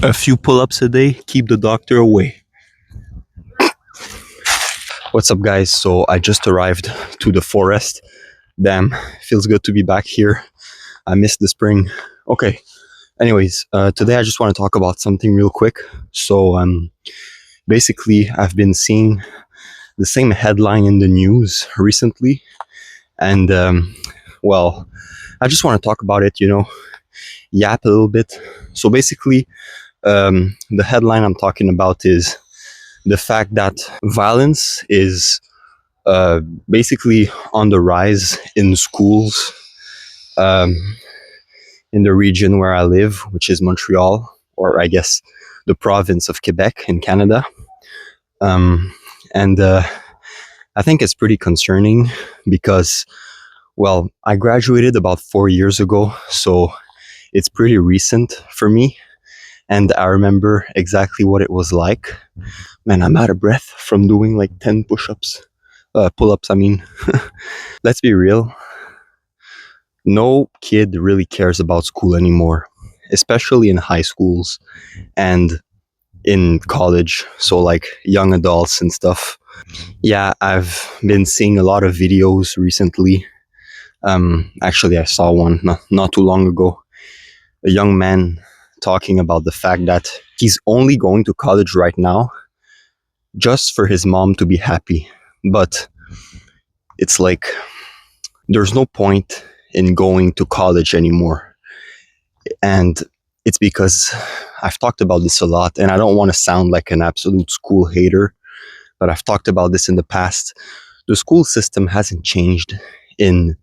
A few pull-ups a day keep the doctor away. What's up, guys? So I just arrived to the forest. Damn, feels good to be back here. I missed the spring. Okay. Anyways, today I just want to talk about something real quick. So basically, I've been seeing the same headline in the news recently, and well, I just want to talk about it. Yap a little bit. So basically, the headline I'm talking about is the fact that violence is basically on the rise in schools um, in the region where I live, which is Montreal, or I guess the province of Quebec in Canada. And I think it's pretty concerning because, well, I graduated about 4 years ago, so it's pretty recent for me. And I remember exactly what it was like. Man, I'm out of breath from doing like 10 pull-ups, I mean. Let's be real. No kid really cares about school anymore, especially in high schools and in college. So, like young adults and stuff. Yeah, I've been seeing a lot of videos recently. Actually, I saw one not too long ago. A young man talking about the fact that he's only going to college right now just for his mom to be happy. But it's like there's no point in going to college anymore. And it's because I've talked about this a lot, and I don't want to sound like an absolute school hater, but I've talked about this in the past. The school system hasn't changed in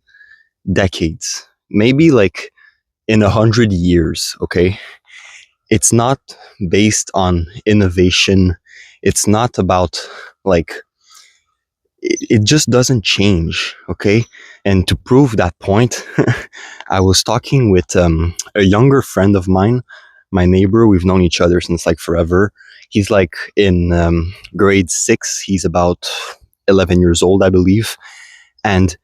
decades, maybe like in 100 years, okay? It's not based on innovation. It's not about like it just doesn't change, okay? And to prove that point, I was talking with a younger friend of mine, my neighbor. We've known each other since like forever. He's like in grade 6. He's about 11 years old, I believe. And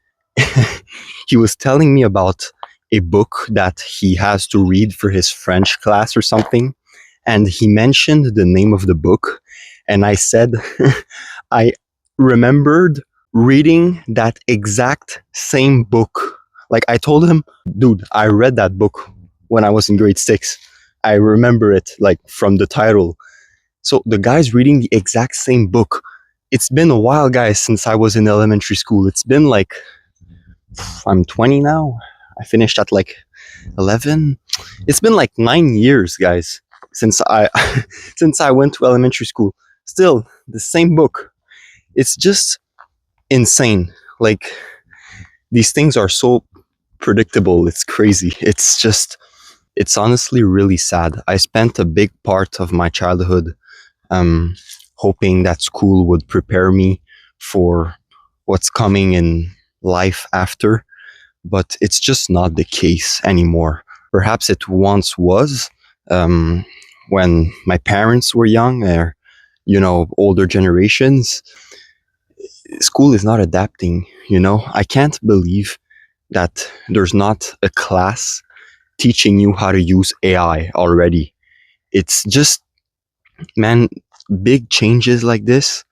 he was telling me about a book that he has to read for his French class or something. And he mentioned the name of the book. And I said, I remembered reading that exact same book. Like I told him, dude, I read that book when I was in grade 6. I remember it like from the title. So the guy's reading the exact same book. It's been a while, guys, since I was in elementary school. It's been like, I'm 20 now. I finished at like 11. It's been like 9 years, guys, since I since I went to elementary school. Still the same book. It's just insane. Like these things are so predictable. It's crazy. It's honestly really sad. I spent a big part of my childhood um, hoping that school would prepare me for what's coming in life after, but it's just not the case anymore. Perhaps it once was um, when my parents were young, or older generations. School is not adapting. I can't believe that there's not a class teaching you how to use AI already. It's just, man, big changes like this,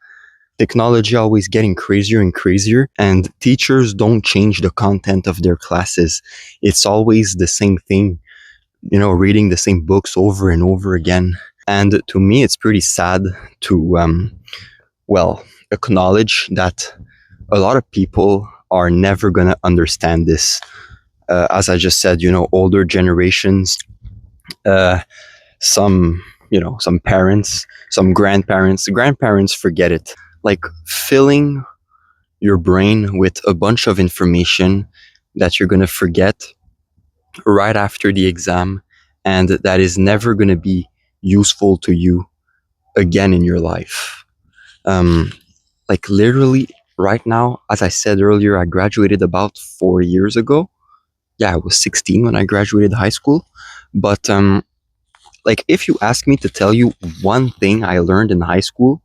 technology always getting crazier and crazier, and teachers don't change the content of their classes. It's always the same thing, reading the same books over and over again. And to me, it's pretty sad to, well, acknowledge that a lot of people are never going to understand this. As I just said, older generations, uh, some, some parents, some grandparents forget it. Like filling your brain with a bunch of information that you're going to forget right after the exam, and that is never going to be useful to you again in your life. Um, like literally right now, as I said earlier, I graduated about 4 years ago. Yeah, I was 16 when I graduated high school. But like, if you ask me to tell you one thing I learned in high school,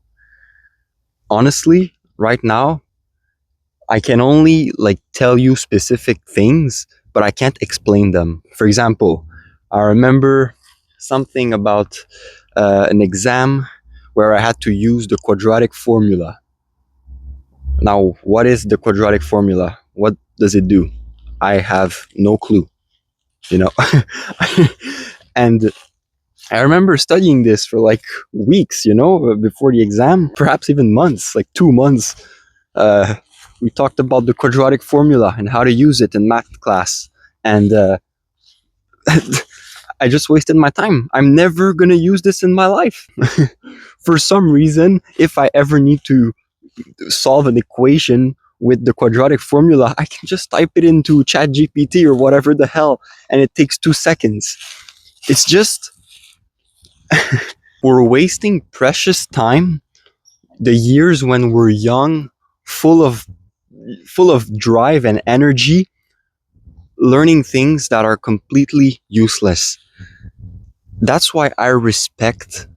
honestly, right now, I can only like tell you specific things, but I can't explain them. For example, I remember something about an exam where I had to use the quadratic formula. Now, what is the quadratic formula? What does it do? I have no clue, you know? And I remember studying this for like weeks, before the exam, perhaps even months, like 2 months. Uh, we talked about the quadratic formula and how to use it in math class. And I just wasted my time. I'm never going to use this in my life. For some reason, if I ever need to solve an equation with the quadratic formula, I can just type it into ChatGPT or whatever the hell, and it takes 2 seconds. It's just, we're wasting precious time. The years when we're young, full of drive and energy, learning things that are completely useless. That's why I respect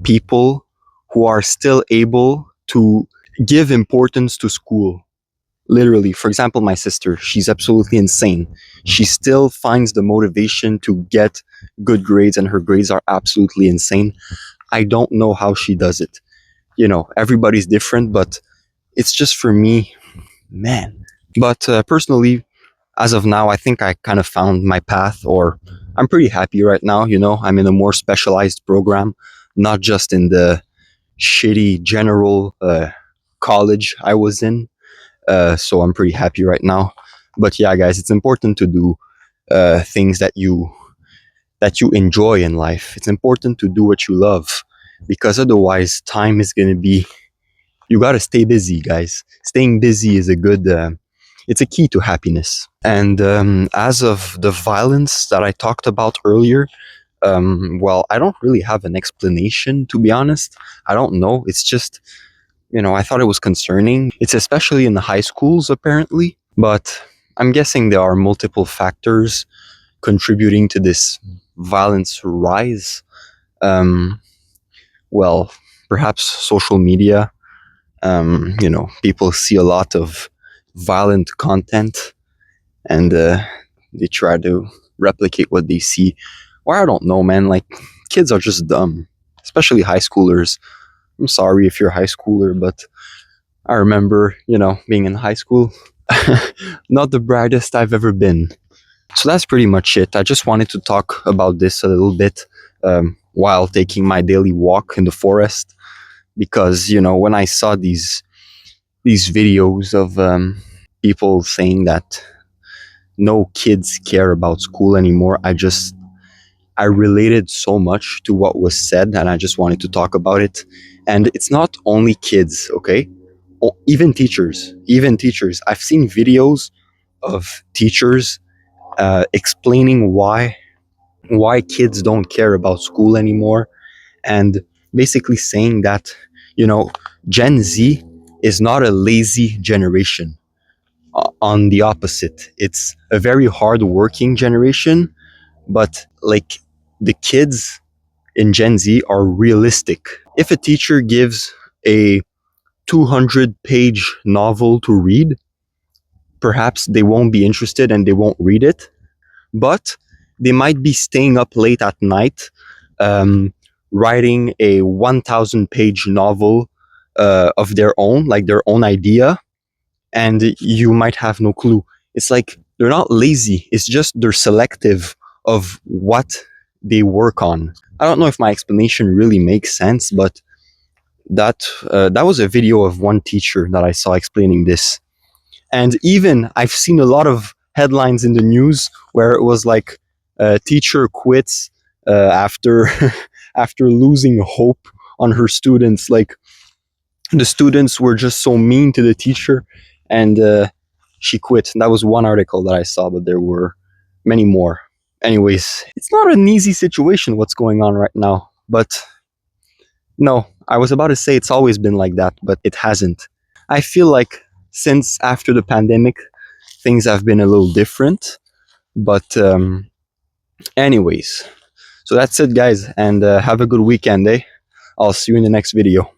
people who are still able to give importance to school. Literally, for example, my sister, she's absolutely insane. She still finds the motivation to get good grades, and her grades are absolutely insane. I don't know how she does it. Everybody's different, but it's just, for me, man. But personally, as of now, I think I kind of found my path, or I'm pretty happy right now. I'm in a more specialized program, not just in the shitty general college I was in. So I'm pretty happy right now. But yeah, guys, it's important to do things that you enjoy in life. It's important to do what you love, because otherwise, time is gonna be. You gotta stay busy, guys. Staying busy is a good. It's a key to happiness. And as of the violence that I talked about earlier, well, I don't really have an explanation, to be honest. I don't know. It's just, I thought it was concerning. It's especially in the high schools, apparently. But I'm guessing there are multiple factors contributing to this violence rise. Well, perhaps social media. People see a lot of violent content, and they try to replicate what they see. Or I don't know, man. Like, kids are just dumb, especially high schoolers. I'm sorry if you're a high schooler, but I remember, being in high school, not the brightest I've ever been. So that's pretty much it. I just wanted to talk about this a little bit while taking my daily walk in the forest, because when I saw these videos of people saying that no kids care about school anymore, I related so much to what was said, and I just wanted to talk about it. And it's not only kids, okay? Even teachers. I've seen videos of teachers explaining why kids don't care about school anymore, and basically saying that, Gen Z is not a lazy generation. On the opposite, it's a very hardworking generation, but like, the kids in Gen Z are realistic. If a teacher gives a 200-page novel to read, perhaps they won't be interested and they won't read it, but they might be staying up late at night, writing a 1,000-page novel of their own, like their own idea, and you might have no clue. It's like, they're not lazy, it's just they're selective of what they work on. I don't know if my explanation really makes sense, but that was a video of one teacher that I saw explaining this. And even I've seen a lot of headlines in the news where it was like, teacher quits after after losing hope on her students. Like, the students were just so mean to the teacher, and she quit. And that was one article that I saw, but there were many more. Anyways, it's not an easy situation what's going on right now. But no, I was about to say it's always been like that, but it hasn't. I feel like since after the pandemic, things have been a little different. But anyways, so that's it, guys, and have a good weekend, eh? I'll see you in the next video.